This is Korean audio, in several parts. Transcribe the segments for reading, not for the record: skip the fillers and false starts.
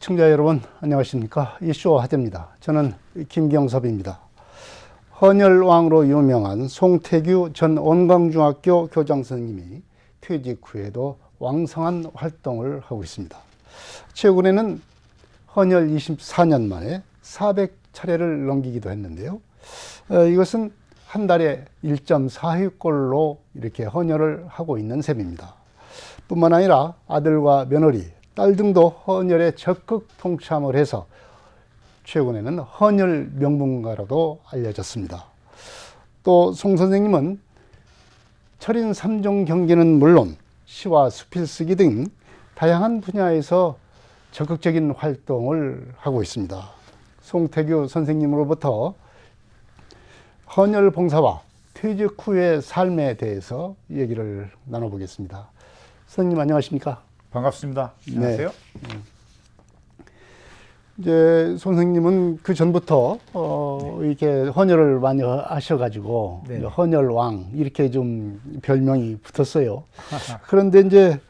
시청자 여러분 안녕하십니까. 이슈 화제입니다. 저는 김경섭입니다. 헌혈왕으로 유명한 송태규 전 원광중학교 교장 선생님이 퇴직 후에도 왕성한 활동을 하고 있습니다. 최근에는 헌혈 24년 만에 400차례를 넘기기도 했는데요. 이것은 한 달에 1.4회꼴로 이렇게 헌혈을 하고 있는 셈입니다. 뿐만 아니라 아들과 며느리, 딸 등도 헌혈에 적극 동참을 해서 최근에는 헌혈 명문가로도 알려졌습니다. 또 송 선생님은 철인 3종 경기는 물론 시와 수필쓰기 등 다양한 분야에서 적극적인 활동을 하고 있습니다. 송태규 선생님으로부터 헌혈 봉사와 퇴직 후의 삶에 대해서 얘기를 나눠보겠습니다. 선생님 안녕하십니까? 반갑습니다. 안녕하세요. 네. 이제 선생님은 그 전부터 이렇게 헌혈을 많이 하셔가지고 네. 헌혈왕 이렇게 좀 별명이 붙었어요. 그런데 이제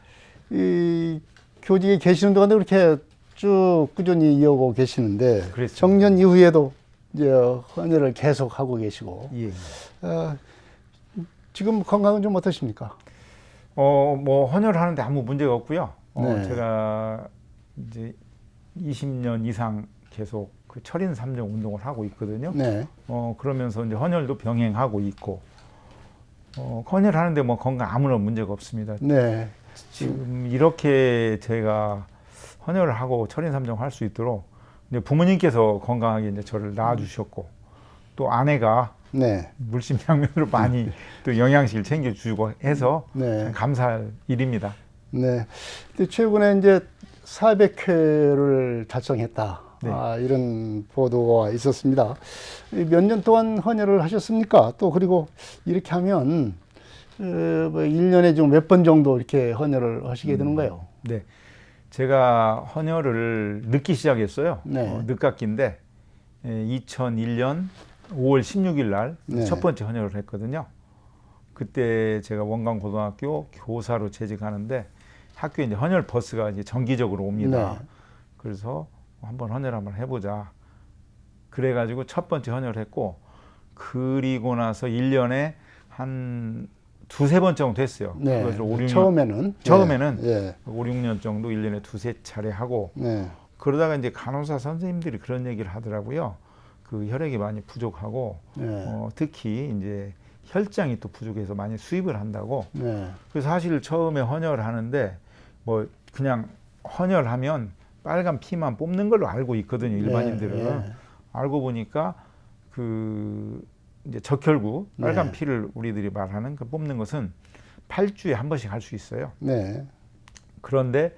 이 교직에 계시는 동안에 그렇게 쭉 꾸준히 이어오고 계시는데 그랬습니다. 정년 이후에도 이제 헌혈을 계속 하고 계시고 예. 지금 건강은 좀 어떠십니까? 뭐 헌혈하는데 아무 문제가 없고요. 네. 제가 이제 20년 이상 계속 그 철인 3종 운동을 하고 있거든요. 네. 그러면서 이제 헌혈도 병행하고 있고, 헌혈하는데 뭐 건강 아무런 문제가 없습니다. 네. 지금 이렇게 제가 헌혈을 하고 철인 3종 할 수 있도록 이제 부모님께서 건강하게 이제 저를 낳아주셨고, 또 아내가 네. 물심양면으로 많이 또 영양식을 챙겨주고 해서 네. 감사할 일입니다. 네. 근데 최근에 이제 400회를 달성했다. 네. 이런 보도가 있었습니다. 몇 년 동안 헌혈을 하셨습니까? 또 그리고 이렇게 하면 뭐 1년에 좀 몇 번 정도 이렇게 헌혈을 하시게 되는가요? 네. 제가 헌혈을 늦기 시작했어요. 네. 늦깎이인데 2001년 5월 16일 날 첫 네. 번째 헌혈을 했거든요. 그때 제가 원광고등학교 교사로 재직하는데 학교에 이제 헌혈 버스가 이제 정기적으로 옵니다. 네. 그래서 한번 헌혈 한번 해보자. 그래가지고 첫 번째 헌혈을 했고, 그리고 나서 1년에 한 두세 번 정도 됐어요. 네. 그것을 5, 6년, 처음에는 네. 5, 6년 정도 1년에 두세 차례 하고, 네. 그러다가 이제 간호사 선생님들이 그런 얘기를 하더라고요. 그 혈액이 많이 부족하고, 네. 특히 이제 혈장이 또 부족해서 많이 수입을 한다고. 네. 그래서 사실 처음에 헌혈을 하는데 뭐 그냥 헌혈하면 빨간 피만 뽑는 걸로 알고 있거든요, 일반인들은. 네. 알고 보니까 그 이제 적혈구 빨간 네. 피를 우리들이 말하는 그 뽑는 것은 8주에 한 번씩 할 수 있어요. 네. 그런데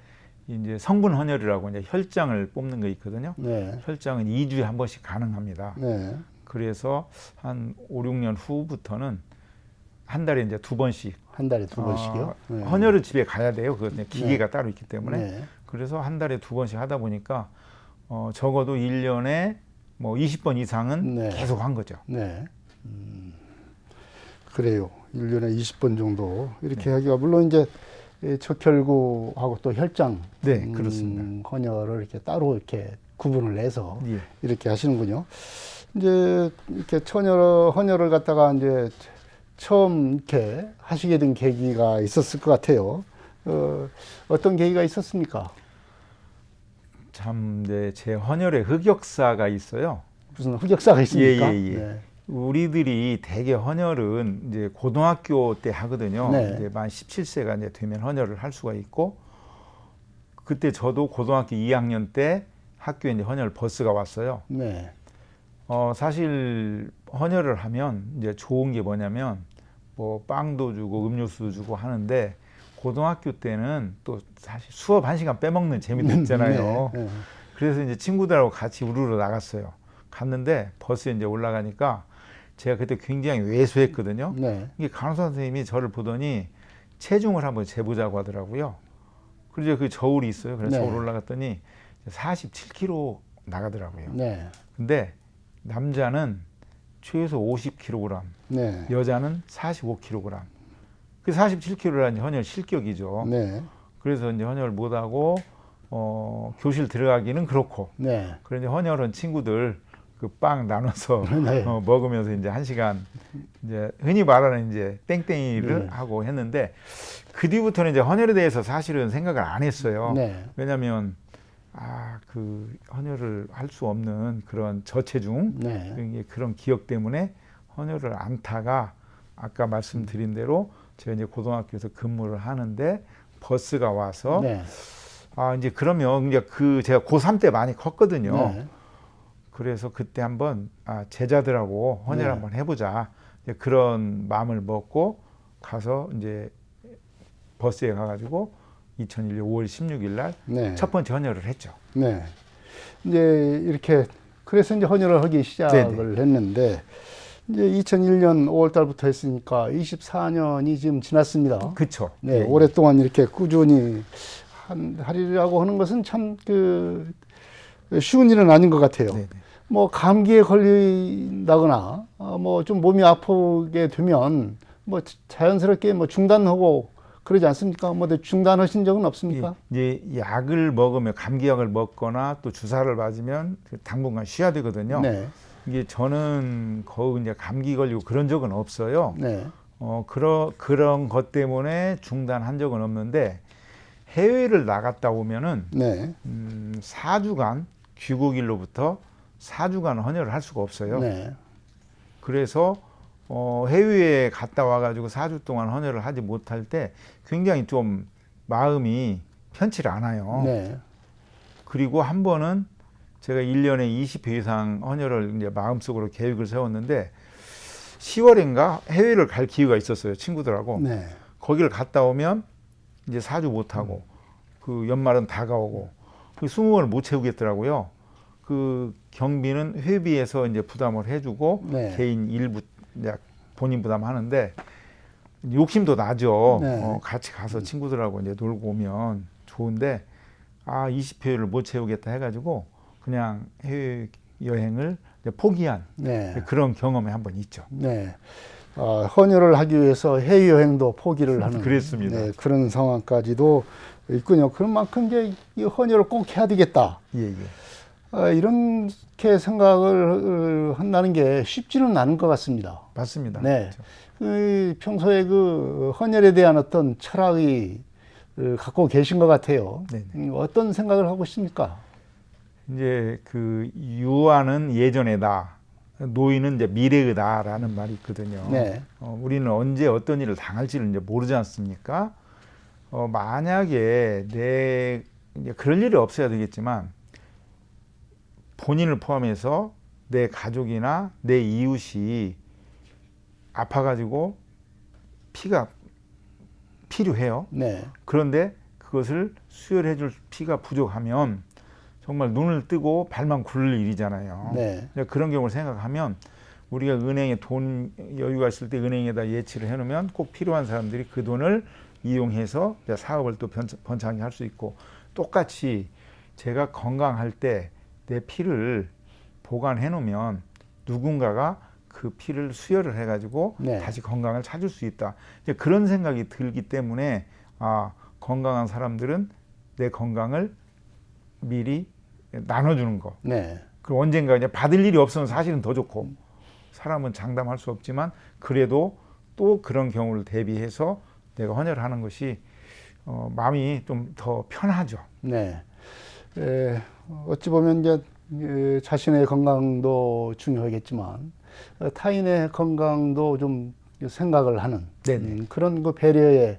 이제 성분 헌혈이라고 이제 혈장을 뽑는 거 있거든요. 네. 혈장은 2주에 한 번씩 가능합니다. 네. 그래서 한 5, 6년 후부터는 한 달에 이제 두 번씩 한 달에 두 번씩이요? 네. 헌혈을 집에 가야 돼요. 그 기계가 따로 있기 때문에. 네. 그래서 한 달에 두 번씩 하다 보니까 적어도 1년에 뭐 20번 이상은 네. 계속 한 거죠. 네. 그래요. 1년에 20번 정도 이렇게 하기가, 물론 이제 적혈구하고 또 혈장 네, 그렇습니다. 헌혈을 이렇게 따로 이렇게 구분을 내서 예. 이렇게 하시는군요. 이제 이렇게 헌혈을 갖다가 이제 처음 이렇게 하시게 된 계기가 있었을 것 같아요. 어떤 계기가 있었습니까? 참, 네, 제 헌혈의 흑역사가 있어요. 무슨 흑역사가 있습니까? 예. 네. 우리들이 대개 헌혈은 이제 고등학교 때 하거든요. 네. 이제 만 17세가 이제 되면 헌혈을 할 수가 있고, 그때 저도 고등학교 2학년 때 학교에 이제 헌혈 버스가 왔어요. 네. 사실 헌혈을 하면 이제 좋은 게 뭐냐면 뭐 빵도 주고 음료수도 주고 하는데, 고등학교 때는 또 사실 수업 1시간 빼먹는 재미도 있잖아요. 네. 네. 그래서 이제 친구들하고 같이 우르르 나갔어요. 갔는데 버스에 이제 올라가니까 제가 그때 굉장히 왜소했거든요. 네. 이게 간호사 선생님이 저를 보더니 체중을 한번 재보자고 하더라고요. 그래서 그 저울이 있어요. 그래서 네. 저울 올라갔더니 47kg 나가더라고요. 네. 근데 남자는 최소 50kg, 네. 여자는 45kg. 그 47kg라는 헌혈 실격이죠. 네. 그래서 이제 헌혈을 못하고 교실 들어가기는 그렇고. 네. 그런데 헌혈은 친구들 그 빵 나눠서 네. 먹으면서 이제 1시간 이제 흔히 말하는 이제 땡땡이를 네. 하고 했는데 그 뒤부터는 이제 헌혈에 대해서 사실은 생각을 안 했어요. 네. 왜냐하면 그 헌혈을 할 수 없는 그런 저체중 네. 그런 기억 때문에 헌혈을 안 타가 아까 말씀드린 대로 제가 이제 고등학교에서 근무를 하는데 버스가 와서 네. 이제 그러면 이제 제가 고3 때 많이 컸거든요. 네. 그래서 그때 한번 제자들하고 헌혈 네. 한번 해보자. 이제 그런 마음을 먹고 가서 이제 버스에 가가지고 2001년 5월 16일 날 첫 네. 번째 헌혈을 했죠. 네. 이제 이렇게 그래서 이제 헌혈을 하기 시작을 했는데 이제 2001년 5월 달부터 했으니까 24년이 지금 지났습니다. 그쵸. 네, 예, 오랫동안 이렇게 꾸준히 하리라고 하는 것은 참 쉬운 일은 아닌 것 같아요. 네네. 뭐 감기에 걸린다거나 뭐 좀 몸이 아프게 되면 뭐 자연스럽게 뭐 중단하고 그러지 않습니까? 뭐 중단하신 적은 없습니까? 이제 약을 먹으면 감기약을 먹거나 또 주사를 맞으면 당분간 쉬어야 되거든요. 네, 이게 저는 거의 이제 감기 걸리고 그런 적은 없어요. 네, 그런 것 때문에 중단한 적은 없는데 해외를 나갔다 오면은 네, 4주간 귀국일로부터 4주간 헌혈을 할 수가 없어요. 네, 그래서 해외에 갔다 와가지고 4주 동안 헌혈을 하지 못할 때 굉장히 좀 마음이 편치 않아요. 네, 그리고 한 번은 제가 1년에 20회 이상 헌혈을 이제 마음속으로 계획을 세웠는데 10월인가 해외를 갈 기회가 있었어요. 친구들하고. 네, 거기를 갔다 오면 이제 4주 못하고 그 연말은 다가오고 그 20번을 못 채우겠더라고요. 그 경비는 회비에서 이제 부담을 해주고 네. 개인 일부 이제 본인 부담하는데 욕심도 나죠. 네. 같이 가서 친구들하고 이제 놀고 오면 좋은데 20회를 못 채우겠다 해가지고 그냥 해외 여행을 포기한 네. 그런 경험이 한 번 있죠. 네. 헌혈을 하기 위해서 해외여행도 포기를 하는 그랬습니다. 네, 그런 상황까지도 있군요. 그런 만큼 이제 이 헌혈을 꼭 해야 되겠다. 예, 예. 이렇게 생각을 한다는 게 쉽지는 않은 것 같습니다. 맞습니다. 네. 그렇죠. 평소에 헌혈에 대한 어떤 철학이 갖고 계신 것 같아요. 네네. 어떤 생각을 하고 있습니까? 이제 유아는 예전에다, 노인은 이제 미래의다라는 말이 있거든요. 네. 우리는 언제 어떤 일을 당할지를 이제 모르지 않습니까? 만약에 이제 그럴 일이 없어야 되겠지만 본인을 포함해서 내 가족이나 내 이웃이 아파가지고 피가 필요해요. 네. 그런데 그것을 수혈해줄 피가 부족하면 정말 눈을 뜨고 발만 굴릴 일이잖아요. 네. 그런 경우를 생각하면 우리가 은행에 돈 여유가 있을 때 은행에다 예치를 해놓으면 꼭 필요한 사람들이 그 돈을 이용해서 사업을 또 번창하게 할 수 있고, 똑같이 제가 건강할 때 내 피를 보관해 놓으면 누군가가 그 피를 수혈을 해가지고 네. 다시 건강을 찾을 수 있다. 이제 그런 생각이 들기 때문에 건강한 사람들은 내 건강을 미리 나눠주는 거. 네. 그리고 언젠가 이제 받을 일이 없으면 사실은 더 좋고, 사람은 장담할 수 없지만 그래도 또 그런 경우를 대비해서 내가 헌혈을 하는 것이 마음이 좀 더 편하죠. 네. 어찌 보면 이제 자신의 건강도 중요하겠지만 타인의 건강도 좀 생각을 하는 그런 배려의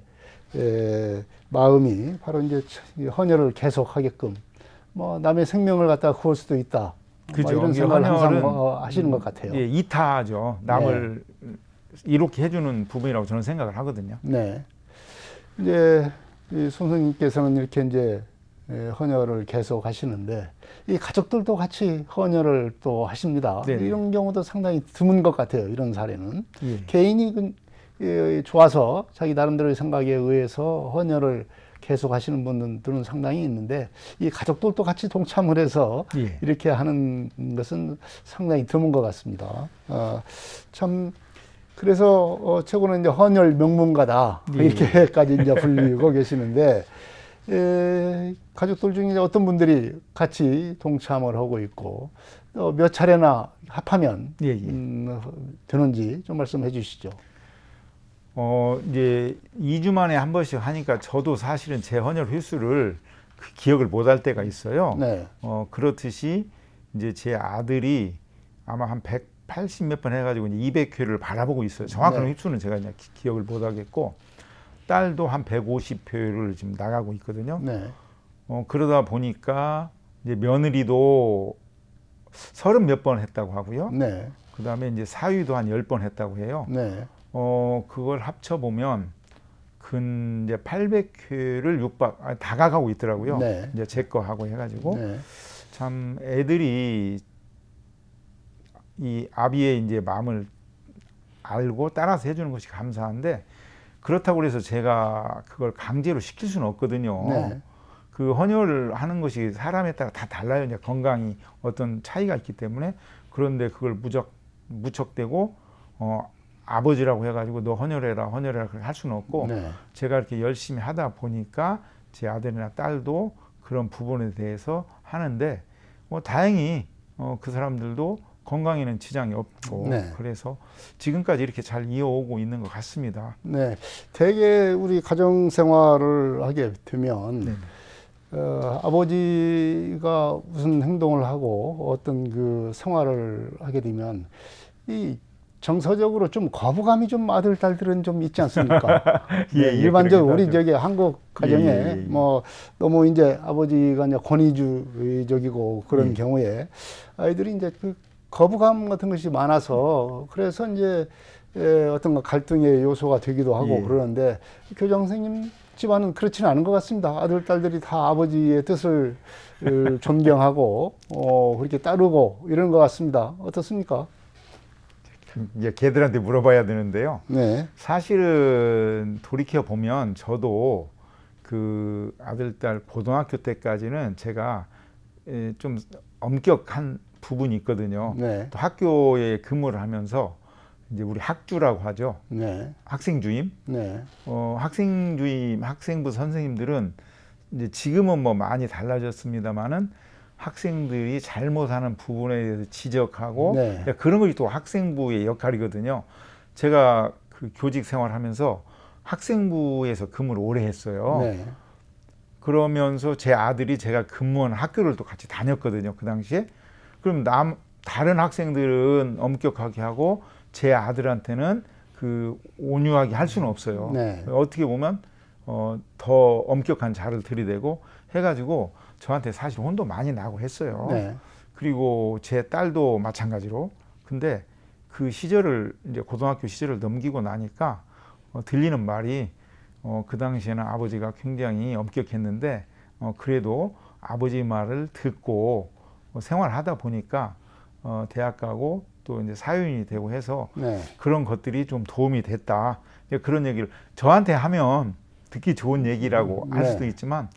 마음이 바로 이제 헌혈을 계속하게끔 뭐 남의 생명을 갖다가 구할 수도 있다. 그죠. 이런 생각을 항상 헌혈은 하시는 것 같아요. 예, 이타죠. 남을 이롭게 해주는 부분이라고 저는 생각을 하거든요. 네. 이제 이 선생님께서는 이렇게 이제 헌혈을 계속 하시는데 이 가족들도 같이 헌혈을 또 하십니다. 네네. 이런 경우도 상당히 드문 것 같아요. 이런 사례는 예. 개인이 좋아서 자기 나름대로의 생각에 의해서 헌혈을 계속 하시는 분들은 상당히 있는데 이 가족들도 같이 동참을 해서 이렇게 하는 것은 상당히 드문 것 같습니다. 참 그래서 최고는 이제 헌혈 명문가다 이렇게까지 이제 불리고 계시는데 가족들 중에 어떤 분들이 같이 동참을 하고 있고 또 몇 차례나 합하면 예, 예. 되는지 좀 말씀해 주시죠. 이제 2주 만에 한 번씩 하니까 저도 사실은 제 헌혈 횟수를 기억을 못 할 때가 있어요. 네. 그렇듯이 이제 제 아들이 아마 한 180 몇 번 해가지고 이제 200회를 바라보고 있어요. 정확한 네. 횟수는 제가 이제 기억을 못 하겠고, 딸도 한 150회를 지금 나가고 있거든요. 네. 그러다 보니까 이제 며느리도 30 몇 번 했다고 하고요. 네. 그 다음에 이제 사위도 한 10번 했다고 해요. 네. 그걸 합쳐보면 이제 800회를 다가가고 있더라고요. 네. 이제 제 거 하고 해가지고. 네. 참 애들이 이 아비의 이제 마음을 알고 따라서 해주는 것이 감사한데, 그렇다고 해서 제가 그걸 강제로 시킬 수는 없거든요. 네. 그 헌혈을 하는 것이 사람에 따라 다 달라요. 이제 건강이 어떤 차이가 있기 때문에. 그런데 그걸 무척대고 아버지라고 해가지고 너 헌혈해라 그렇게 할 수는 없고, 네. 제가 이렇게 열심히 하다 보니까 제 아들이나 딸도 그런 부분에 대해서 하는데, 다행히 그 사람들도 건강에는 지장이 없고, 네. 그래서 지금까지 이렇게 잘 이어오고 있는 것 같습니다. 네. 대개 우리 가정 생활을 하게 되면 네. 아버지가 무슨 행동을 하고 어떤 그 생활을 하게 되면 이 정서적으로 좀 거부감이 좀 아들 딸들은 좀 있지 않습니까? 예, 네, 예, 일반적으로 그러긴 우리 하죠. 저기 한국 가정에 예. 뭐 너무 이제 아버지가 이제 권위주의적이고 그런 예. 경우에 아이들이 이제 그 거부감 같은 것이 많아서 그래서 이제 어떤 갈등의 요소가 되기도 하고 예. 그러는데 교장 선생님 집안은 그렇지는 않은 것 같습니다. 아들 딸들이 다 아버지의 뜻을 존경하고 그렇게 따르고 이런 것 같습니다. 어떻습니까? 이제 걔들한테 물어봐야 되는데요. 네. 사실은 돌이켜 보면 저도 그 아들 딸 고등학교 때까지는 제가 좀 엄격한 부분이 있거든요. 네. 또 학교에 근무를 하면서 이제 우리 학주라고 하죠. 네. 학생 주임. 네. 학생 주임, 학생부 선생님들은 이제 지금은 뭐 많이 달라졌습니다만은 학생들이 잘못하는 부분에 대해서 지적하고, 네. 그런 것이 또 학생부의 역할이거든요. 제가 그 교직 생활하면서 학생부에서 근무를 오래 했어요. 네. 그러면서 제 아들이 제가 근무하는 학교를 또 같이 다녔거든요. 그 당시에. 그럼 다른 학생들은 엄격하게 하고 제 아들한테는 그 온유하게 할 수는 없어요. 네. 어떻게 보면 더 엄격한 자를 들이대고 해가지고 저한테 사실 혼도 많이 나고 했어요. 네. 그리고 제 딸도 마찬가지로. 근데 그 시절을 이제 고등학교 시절을 넘기고 나니까 들리는 말이 그 당시에는 아버지가 굉장히 엄격했는데 그래도 아버지 말을 듣고 생활하다 보니까 대학 가고 또 이제 사회인이 되고 해서 네. 그런 것들이 좀 도움이 됐다. 그런 얘기를 저한테 하면 듣기 좋은 얘기라고 할 네. 수도 있지만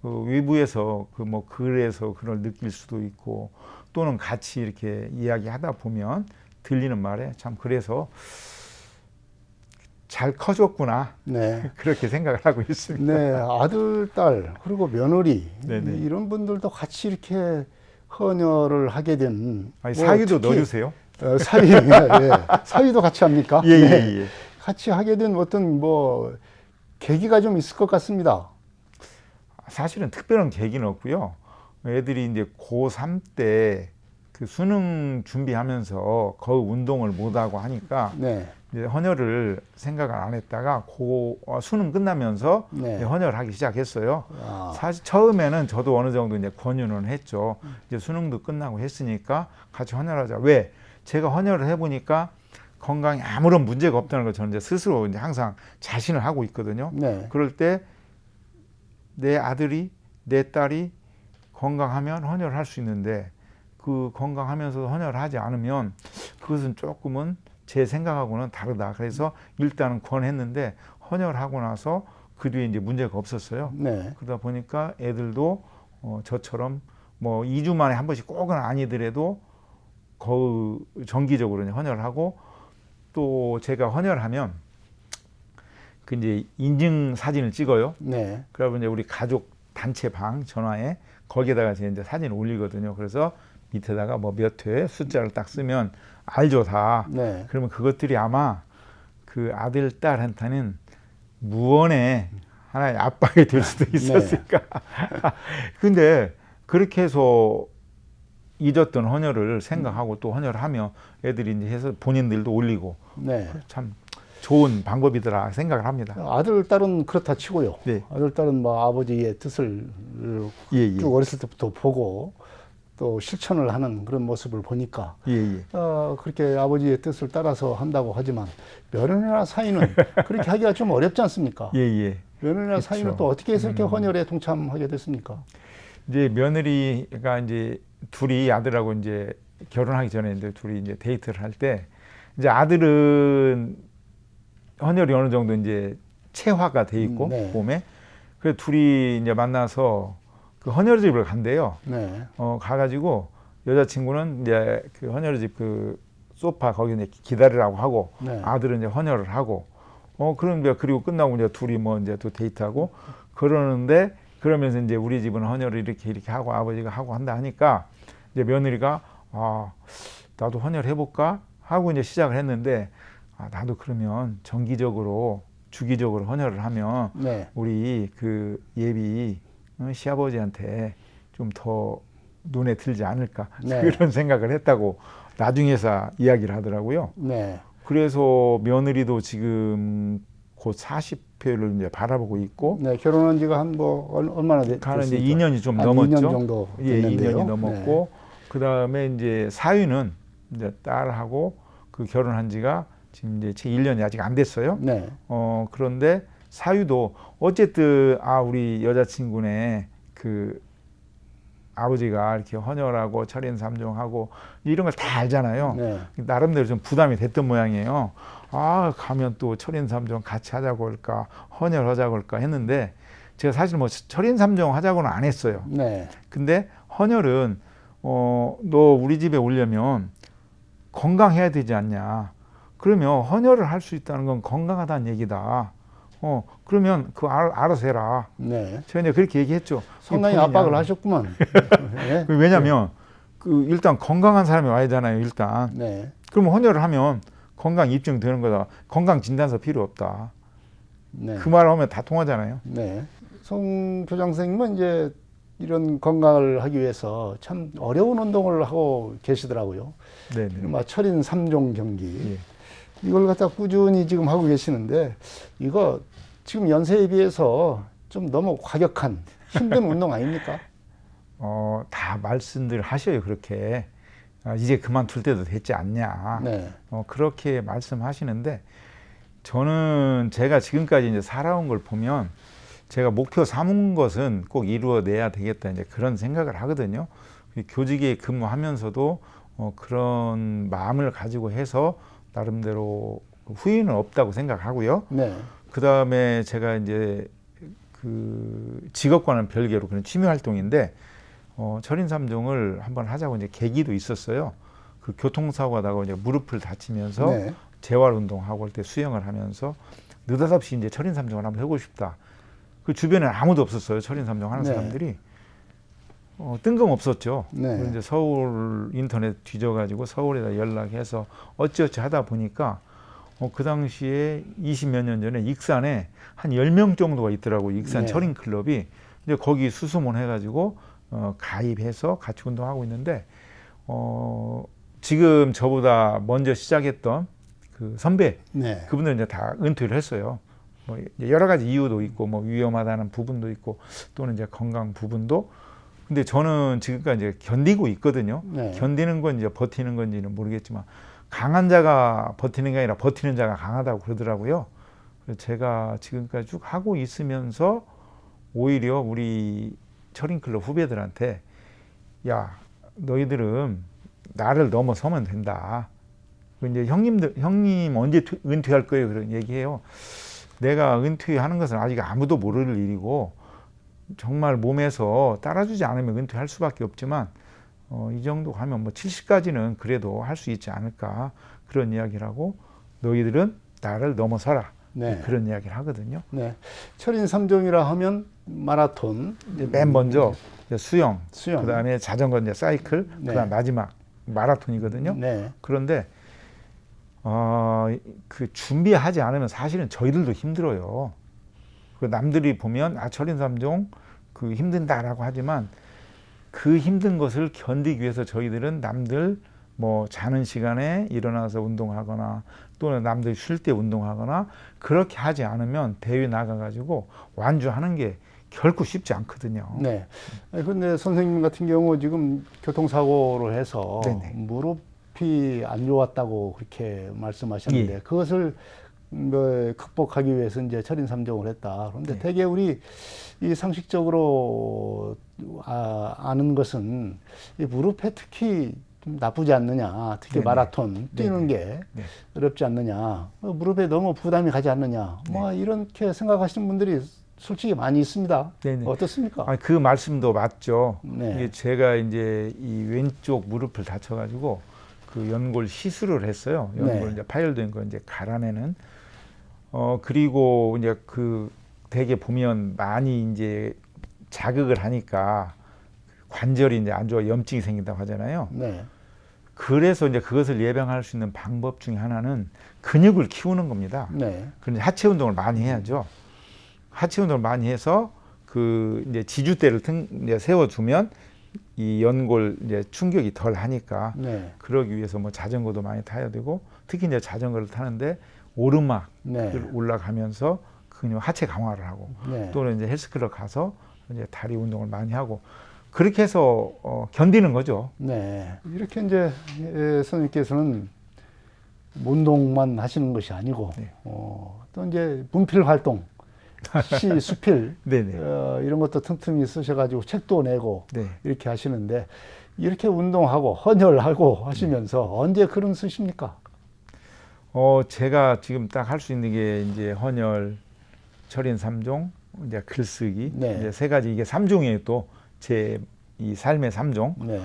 외부에서 그 뭐 글에서 그걸 느낄 수도 있고 또는 같이 이렇게 이야기하다 보면 들리는 말에 참 그래서 잘 커졌구나. 네. 그렇게 생각을 하고 있습니다. 네. 아들, 딸, 그리고 며느리 네네. 이런 분들도 같이 이렇게 헌혈을 하게 된 아니, 뭐 사위도 특히, 넣어주세요. 사위, 예. 사위도 같이 합니까? 예, 예, 네. 예. 같이 하게 된 어떤 뭐 계기가 좀 있을 것 같습니다. 사실은 특별한 계기는 없고요. 애들이 이제 고3 때 그 수능 준비하면서 거의 운동을 못하고 하니까 네. 이제 헌혈을 생각을 안 했다가 수능 끝나면서 네. 이제 헌혈을 하기 시작했어요. 아, 사실 처음에는 저도 어느 정도 이제 권유는 했죠. 이제 수능도 끝나고 했으니까 같이 헌혈하자. 왜? 제가 헌혈을 해보니까 건강에 아무런 문제가 없다는 걸 저는 이제 스스로 이제 항상 자신을 하고 있거든요. 네. 그럴 때 내 아들이, 내 딸이 건강하면 헌혈을 할 수 있는데 그 건강하면서도 헌혈을 하지 않으면 그것은 조금은 제 생각하고는 다르다. 그래서 일단은 권했는데 헌혈하고 나서 그 뒤에 이제 문제가 없었어요. 네. 그러다 보니까 애들도 저처럼 뭐 2주 만에 한 번씩 꼭은 아니더라도 거의 정기적으로 이제 헌혈을 하고 또 제가 헌혈하면 그 이제 인증 사진을 찍어요. 네. 그러면 이제 우리 가족 단체방 전화에 거기에다가 제가 이제 사진 올리거든요. 그래서 밑에다가 뭐 몇 회 숫자를 딱 쓰면 알죠 다. 네. 그러면 그것들이 아마 그 아들 딸한테는 무언의 하나의 압박이 될 수도 있었을까. 근데 그렇게 해서 잊었던 헌혈을 생각하고 또 헌혈을 하며 애들이 이제 해서 본인들도 올리고 네. 참 좋은 방법이더라 생각을 합니다. 아들, 딸은 그렇다 치고요. 네. 아들, 딸은 뭐 아버지의 뜻을 예, 예. 쭉 어렸을 때부터 보고 또 실천을 하는 그런 모습을 보니까 예, 예. 그렇게 아버지의 뜻을 따라서 한다고 하지만 며느리나 사위는 그렇게 하기가 좀 어렵지 않습니까? 예, 예. 며느리나 그쵸. 사위는 또 어떻게 해서 이렇게 헌혈에 동참하게 됐습니까? 이제 며느리가 이제 둘이 아들하고 이제 결혼하기 전에 이제 둘이 이제 데이트를 할 때 이제 아들은 헌혈이 어느 정도 이제 체화가 돼 있고 네. 몸에 그래서 둘이 이제 만나서 그 헌혈집을 간대요. 네. 가가지고 여자친구는 이제 그 헌혈집 그 소파 거기 이제 기다리라고 하고 네. 아들은 이제 헌혈을 하고 그럼 이제 그리고 끝나고 이제 둘이 뭐 이제 또 데이트하고 그러는데 그러면서 이제 우리 집은 헌혈을 이렇게 하고 아버지가 하고 한다 하니까 이제 며느리가 나도 헌혈 해볼까 하고 이제 시작을 했는데 나도 그러면 정기적으로 주기적으로 헌혈을 하면 네. 우리 그 예비 시아버지한테 좀 더 눈에 들지 않을까 네. 그런 생각을 했다고 나중에서 이야기를 하더라고요. 네. 그래서 며느리도 지금 곧 40회를 이제 바라보고 있고 네. 결혼한 지가 한 뭐 얼마나 가는 이제 됐습니까? 2년이 좀 한 넘었죠. 2년 정도 예, 됐는데요. 2년이 넘었고 그 다음에 이제 사위는 이제 딸하고 그 결혼한 지가 지금 이제 채 1년이 아직 안 됐어요. 네. 그런데 사유도 어쨌든 우리 여자친구네 그 아버지가 이렇게 헌혈하고 철인 3종하고 이런 걸 다 알잖아요. 네. 나름대로 좀 부담이 됐던 모양이에요. 가면 또 철인 3종 같이 하자고 할까 헌혈하자고 할까 했는데 제가 사실 뭐 철인 3종 하자고는 안 했어요. 네. 근데 헌혈은 너 우리 집에 오려면 건강해야 되지 않냐. 그러면 헌혈을 할 수 있다는 건 건강하다는 얘기다. 그러면 그거 알아서 해라. 네. 제가 이제 그렇게 얘기했죠. 상당히 그게 압박을 뭐냐. 하셨구만. 네. 왜냐면 그 일단 건강한 사람이 와야 되잖아요. 일단. 네. 그러면 헌혈을 하면 건강 입증되는 거다. 건강 진단서 필요 없다. 네. 그 말을 하면 다 통하잖아요. 네. 송 교장 선생님은 이제 이런 건강을 하기 위해서 참 어려운 운동을 하고 계시더라고요. 네네. 철인 3종 경기. 예. 이걸 갖다 꾸준히 지금 하고 계시는데 이거 지금 연세에 비해서 좀 너무 과격한 힘든 운동 아닙니까? 다 말씀들 하셔요. 그렇게. 이제 그만둘 때도 됐지 않냐. 네. 그렇게 말씀하시는데 저는 제가 지금까지 이제 살아온 걸 보면 제가 목표 삼은 것은 꼭 이루어내야 되겠다 이제 그런 생각을 하거든요. 교직에 근무하면서도 그런 마음을 가지고 해서 나름대로 후회는 없다고 생각하고요. 네. 그 다음에 제가 이제 그 직업과는 별개로 그런 취미 활동인데 철인 3종을 한번 하자고 이제 계기도 있었어요. 그 교통사고가 나고 이제 무릎을 다치면서 네. 재활 운동하고 할 때 수영을 하면서 느닷없이 이제 철인 3종을 한번 해보고 싶다. 그 주변에 아무도 없었어요. 철인 3종 하는 네. 사람들이. 뜬금없었죠. 네. 그래서 이제 서울 인터넷 뒤져가지고 서울에다 연락해서 어찌어찌 하다 보니까 그 당시에 20몇 년 전에 익산에 한 10명 정도가 있더라고요. 익산 네. 철인 클럽이. 이제 거기 수소문 해가지고 가입해서 같이 운동하고 있는데 지금 저보다 먼저 시작했던 그 선배 네. 그분들은 이제 다 은퇴를 했어요. 뭐 여러 가지 이유도 있고 뭐 위험하다는 부분도 있고 또는 이제 건강 부분도 근데 저는 지금까지 이제 견디고 있거든요. 네. 견디는 건 이제 버티는 건지는 모르겠지만 강한 자가 버티는 게 아니라 버티는 자가 강하다고 그러더라고요. 그래서 제가 지금까지 쭉 하고 있으면서 오히려 우리 철인클럽 후배들한테 야 너희들은 나를 넘어서면 된다. 이제 형님 언제 은퇴할 거예요? 그런 얘기해요. 내가 은퇴하는 것은 아직 아무도 모를 일이고 정말 몸에서 따라주지 않으면 은퇴할 수밖에 없지만 이 정도 가면 뭐 70까지는 그래도 할 수 있지 않을까 그런 이야기를 하고 너희들은 나를 넘어서라 네. 그런 이야기를 하거든요. 네. 철인 3종이라 하면 마라톤, 이제 맨 먼저 이제 수영, 수영. 그다음에 자전거 이제 사이클, 네. 그다음 마지막 마라톤이거든요. 네. 그런데 그 준비하지 않으면 사실은 저희들도 힘들어요. 그 남들이 보면 철인삼종 그 힘든다라고 하지만 그 힘든 것을 견디기 위해서 저희들은 남들 뭐 자는 시간에 일어나서 운동하거나 또는 남들 쉴 때 운동하거나 그렇게 하지 않으면 대회 나가가지고 완주하는 게 결코 쉽지 않거든요. 네. 그런데 선생님 같은 경우 지금 교통사고로 해서 네네. 무릎이 안 좋았다고 그렇게 말씀하셨는데 예. 그것을 뭐 극복하기 위해서 이제 철인삼종을 했다. 그런데 네. 되게 우리 이 상식적으로 아는 것은 이 무릎에 특히 좀 나쁘지 않느냐, 특히 네네. 마라톤 뛰는 네네. 게 네. 어렵지 않느냐, 무릎에 너무 부담이 가지 않느냐, 뭐 이렇게 생각하시는 분들이 솔직히 많이 있습니다. 네네. 어떻습니까? 그 말씀도 맞죠. 네. 이게 제가 이제 이 왼쪽 무릎을 다쳐가지고 그 연골 시술을 했어요. 연골 네. 이제 파열된 거 이제 갈아내는. 그리고 이제 그 대개 보면 많이 이제 자극을 하니까 관절이 이제 안 좋아 염증이 생긴다고 하잖아요. 네. 그래서 이제 그것을 예방할 수 있는 방법 중에 하나는 근육을 키우는 겁니다. 네. 그런데 하체 운동을 많이 해야죠. 하체 운동을 많이 해서 그 이제 지주대를 이제 세워주면 이 연골 이제 충격이 덜 하니까 네. 그러기 위해서 뭐 자전거도 많이 타야 되고 특히 이제 자전거를 타는데 오르막을 네. 올라가면서 근육 하체 강화를 하고 네. 또는 이제 헬스클럽 가서 이제 다리 운동을 많이 하고 그렇게 해서 견디는 거죠. 네. 이렇게 이제 선생님께서는 운동만 하시는 것이 아니고 네. 또 이제 문필 활동, 시, 수필 네네. 이런 것도 틈틈이 쓰셔가지고 책도 내고 네. 이렇게 하시는데 이렇게 운동하고 헌혈하고 하시면서 언제 글은 쓰십니까? 제가 지금 딱 할 수 있는 게 이제 헌혈, 철인 3종, 이제 글쓰기 네. 이제 세 가지 이게 3종이에요. 또 제 이 삶의 3종. 네.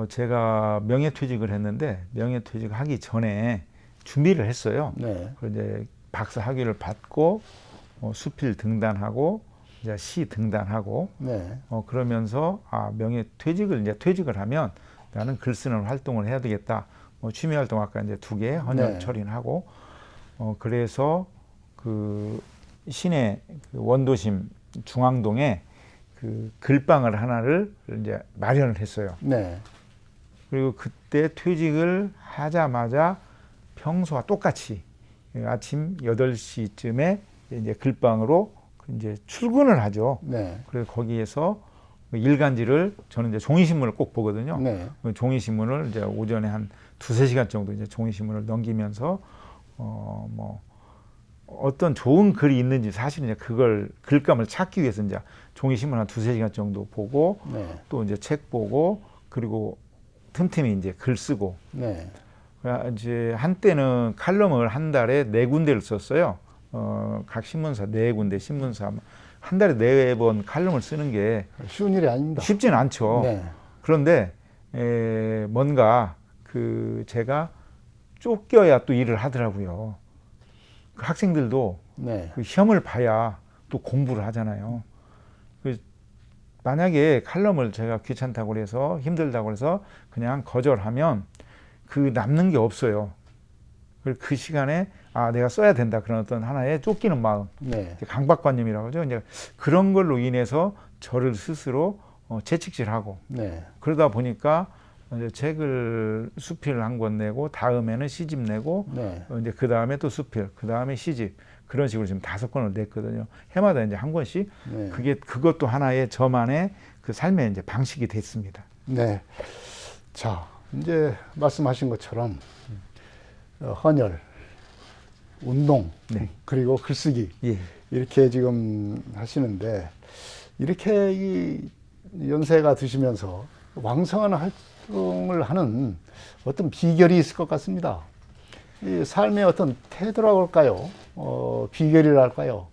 제가 명예퇴직을 했는데 명예퇴직 하기 전에 준비를 했어요. 네. 그리고 이제 박사 학위를 받고 수필 등단하고 이제 시 등단하고 네. 그러면서 명예퇴직을 이제 퇴직을 하면 나는 글 쓰는 활동을 해야 되겠다. 취미 활동 아까 이제 2개 헌혈 네. 철인하고 그래서 그 시내 그 원도심 중앙동에 그 글방을 하나를 이제 마련을 했어요. 네. 그리고 그때 퇴직을 하자마자 평소와 똑같이 아침 8시쯤에 이제 글방으로 이제 출근을 하죠. 네. 그래서 거기에서 일간지를 저는 이제 종이신문을 꼭 보거든요. 네. 종이신문을 이제 오전에 한 2~3시간 정도 이제 종이신문을 넘기면서 뭐 어떤 좋은 글이 있는지 사실은 이제 그걸 글감을 찾기 위해서 이제 종이신문 한 2~3시간 정도 보고 네. 또 이제 책 보고 그리고 틈틈이 이제 글 쓰고 네. 이제 한때는 칼럼을 한 달에 4군데를 썼어요. 각 신문사 4군데 신문사 한 달에 4번 칼럼을 쓰는 게 쉬운 일이 아닙니다. 쉽지는 않죠. 네. 그런데 뭔가 그 제가 쫓겨야 또 일을 하더라고요. 그 학생들도 네. 그 시험을 봐야 또 공부를 하잖아요. 만약에 칼럼을 제가 귀찮다고 그래서 힘들다고 그래서 그냥 거절하면 그 남는 게 없어요. 그 시간에 내가 써야 된다 그런 어떤 하나의 쫓기는 마음, 네. 강박관념이라고 하죠. 이제 그런 걸로 인해서 저를 스스로 채찍질하고 네. 그러다 보니까 이제 책을 수필을 한 권 내고 다음에는 시집 내고 네. 이제 그 다음에 또 수필, 그 다음에 시집 그런 식으로 지금 5권을 냈거든요. 해마다 이제 한 권씩. 네. 그것도 하나의 저만의 그 삶의 이제 방식이 됐습니다. 네. 자, 이제 말씀하신 것처럼 헌혈, 운동, 네. 그리고 글쓰기 예. 이렇게 지금 하시는데 이렇게 이 연세가 드시면서 왕성한 활동을 하는 어떤 비결이 있을 것 같습니다. 이 삶의 어떤 태도라고 할까요? 비결이랄까요?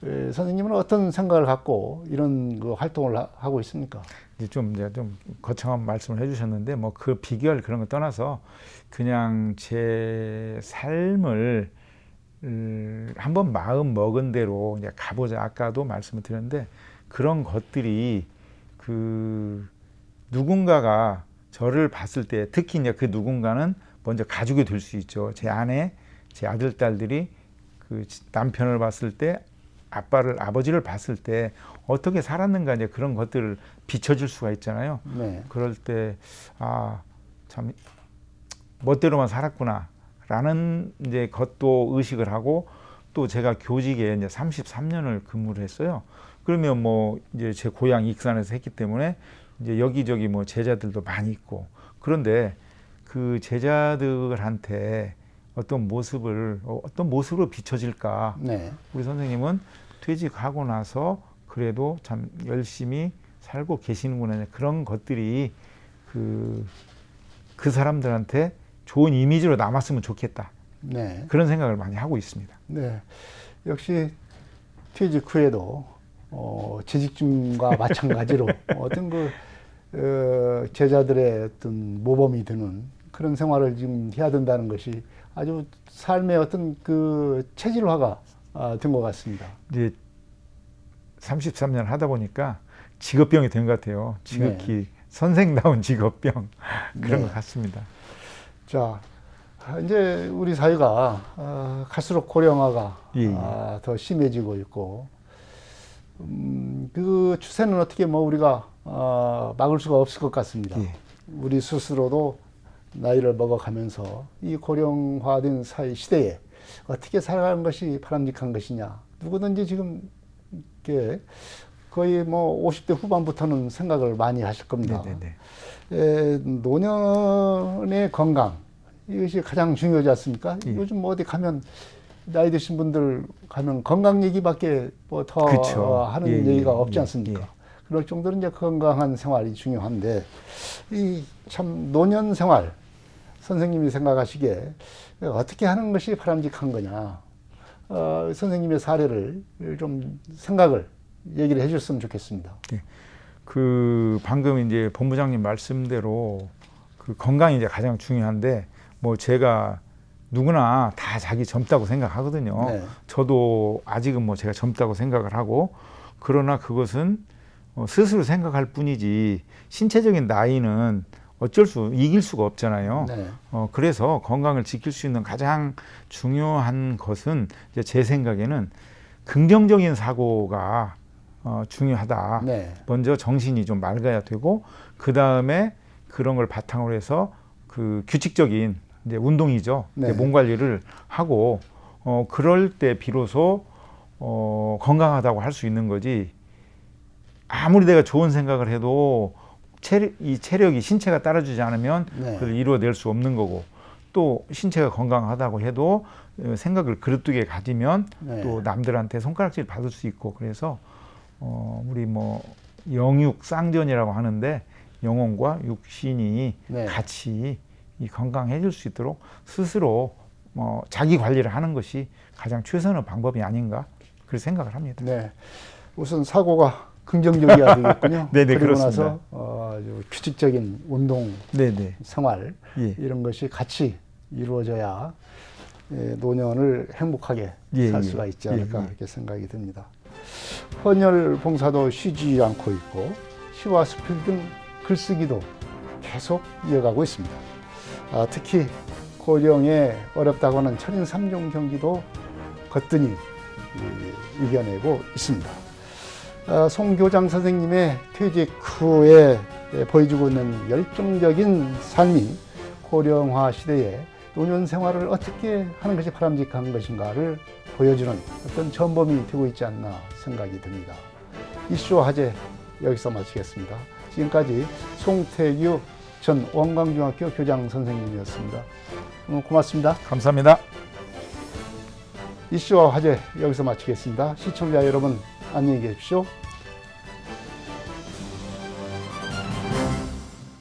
선생님은 어떤 생각을 갖고 이런 그 활동을 하고 있습니까? 이제 좀 거창한 말씀을 해주셨는데 뭐 그 비결 그런 거 떠나서 그냥 제 삶을 한번 마음 먹은 대로 이제 가보자. 아까도 말씀을 드렸는데 그런 것들이 그 누군가가 저를 봤을 때 특히 이제 그 누군가는 먼저 가족이 될 수 있죠. 제 아내, 제 아들, 딸들이 그 남편을 봤을 때 아버지를 봤을 때 어떻게 살았는가 이제 그런 것들을 비춰줄 수가 있잖아요. 네. 그럴 때 참 멋대로만 살았구나라는 이제 것도 의식을 하고 또 제가 교직에 이제 33년을 근무를 했어요. 그러면 뭐 이제 제 고향 익산에서 했기 때문에 이제 여기저기 뭐 제자들도 많이 있고 그런데 그 제자들한테 어떤 모습으로 비춰질까? 네. 우리 선생님은 퇴직하고 나서 그래도 참 열심히 살고 계시는구나. 그런 것들이 그 사람들한테 좋은 이미지로 남았으면 좋겠다. 네. 그런 생각을 많이 하고 있습니다. 네. 역시 퇴직 후에도 재직중과 마찬가지로 어떤 제자들의 어떤 모범이 되는 그런 생활을 지금 해야 된다는 것이 아주 삶의 어떤 그 체질화가 된 것 같습니다. 이제 33년 하다 보니까 직업병이 된 것 같아요. 지극히 네. 선생다운 직업병 그런 네. 것 같습니다. 자, 이제 우리 사회가 갈수록 고령화가 더 심해지고 있고, 그 추세는 어떻게 뭐 우리가 막을 수가 없을 것 같습니다. 예. 우리 스스로도 나이를 먹어가면서 이 고령화된 사회 시대에 어떻게 살아가는 것이 바람직한 것이냐. 누구든지 지금 이렇게 거의 뭐 50대 후반부터는 생각을 많이 하실 겁니다. 노년의 건강, 이것이 가장 중요하지 않습니까? 예. 요즘 뭐 어디 가면 나이 드신 분들 가면 건강 얘기밖에 뭐 더 하는 얘기가 없지 않습니까? 그럴 정도로 이제 건강한 생활이 중요한데, 이 참 노년 생활, 선생님이 생각하시기에 어떻게 하는 것이 바람직한 거냐. 선생님의 사례를 좀 생각을 얘기를 해줬으면 좋겠습니다. 네. 그 방금 이제 본부장님 말씀대로 그 건강이 이제 가장 중요한데 뭐 제가 누구나 다 자기 젊다고 생각하거든요. 네. 저도 아직은 뭐 제가 젊다고 생각을 하고 그러나 그것은 스스로 생각할 뿐이지 신체적인 나이는 이길 수가 없잖아요. 네. 그래서 건강을 지킬 수 있는 가장 중요한 것은 이제 제 생각에는 긍정적인 사고가 중요하다. 네. 먼저 정신이 좀 맑아야 되고 그 다음에 그런 걸 바탕으로 해서 그 규칙적인 이제 운동이죠. 네. 이제 몸 관리를 하고 그럴 때 비로소 건강하다고 할 수 있는 거지. 아무리 내가 좋은 생각을 해도 이 체력이 신체가 따라주지 않으면 네. 그걸 이루어낼 수 없는 거고 또 신체가 건강하다고 해도 생각을 그릇되게 가지면 네. 또 남들한테 손가락질 받을 수 있고 그래서 우리 뭐 영육 쌍전이라고 하는데 영혼과 육신이 네. 같이 이 건강해질 수 있도록 스스로 자기 관리를 하는 것이 가장 최선의 방법이 아닌가 그렇게 생각을 합니다. 네. 우선 사고가 긍정적이어야 되겠군요. 네네, 그리고 그렇습니다. 나서 규칙적인 운동 네네. 생활 예. 이런 것이 같이 이루어져야 노년을 행복하게 살 예. 수가 있지 않을까 예. 이렇게 생각이 듭니다. 헌혈 봉사도 쉬지 않고 있고 시와 수필 등 글쓰기도 계속 이어가고 있습니다. 특히 고령에 어렵다고 하는 철인 3종 경기도 거뜬히 이겨내고 있습니다. 송교장 선생님의 퇴직 후에 보여주고 있는 열정적인 삶이 고령화 시대에 노년 생활을 어떻게 하는 것이 바람직한 것인가를 보여주는 어떤 전범이 되고 있지 않나 생각이 듭니다. 이슈 화제 여기서 마치겠습니다. 지금까지 송태규 전 원광중학교 교장 선생님이었습니다. 고맙습니다. 감사합니다. 이슈와 화제 여기서 마치겠습니다. 시청자 여러분 안녕히 계십시오.